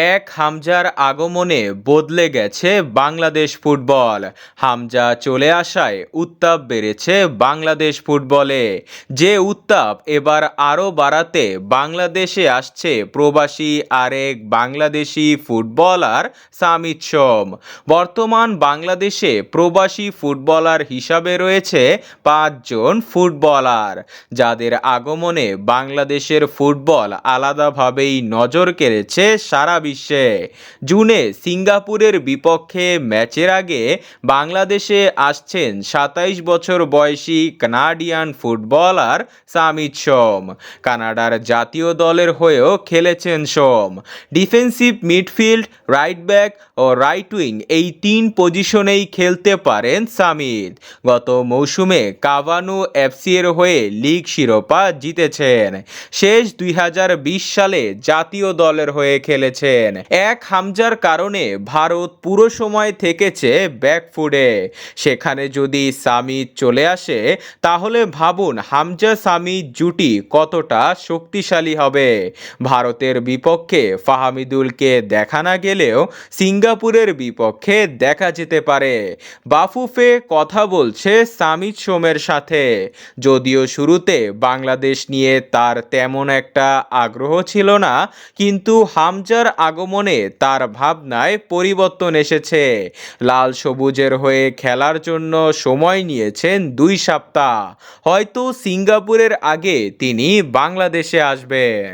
এক হামজার আগমনে বদলে গেছে বাংলাদেশ ফুটবল। হামজা চলে আসায় উত্তাপ বেড়েছে বাংলাদেশ ফুটবলে। যে উত্তাপ এবার আরও বাড়াতে বাংলাদেশে আসছে প্রবাসী আরেক বাংলাদেশি ফুটবলার সামিত সোম। বর্তমান বাংলাদেশে প্রবাসী ফুটবলার হিসাবে রয়েছে 5 জন ফুটবলার, যাদের আগমনে বাংলাদেশের ফুটবল আলাদাভাবেই নজর কেড়েছে সারা বিশ্বে। জুনে সিঙ্গাপুরের বিপক্ষে ম্যাচের আগে বাংলাদেশে আসছেন 27 বছর বয়সী কানাডিয়ান ফুটবলার সামিত সোম। কানাডার জাতীয় দলের হয়েও খেলেছেন সোম। ডিফেন্সিভ মিডফিল্ড, রাইট ব্যাক ও রাইট উইং এই 3 পজিশনেই খেলতে পারেন সামিত। গত মৌসুমে কাভানু এফসি এর হয়ে লিগ শিরোপা জিতেছেন। শেষ 2020 সালে জাতীয় দলের হয়ে খেলেছেন। এক হামজার কারণে ভারত পুরো সময় থেকেছে ব্যাকফুটে। সেখানে যদি সামিত চলে আসে তাহলে ভাবুন হামজা সামিত জুটি কতটা শক্তিশালী হবে। ভারতের বিপক্ষে ফাহামিদুলকে দেখা না গেলেও সিঙ্গাপুরের বিপক্ষে দেখা যেতে পারে। বাফুফে কথা বলছে সামিত সোমের সাথে। যদিও শুরুতে বাংলাদেশ নিয়ে তার তেমন একটা আগ্রহ ছিল না, কিন্তু হামজার আগমনে তার ভাবনায় পরিবর্তন এসেছে। লাল সবুজের হয়ে খেলার জন্য সময় নিয়েছেন 2 সপ্তাহ। হয়তো সিঙ্গাপুরের আগে তিনি বাংলাদেশে আসবেন।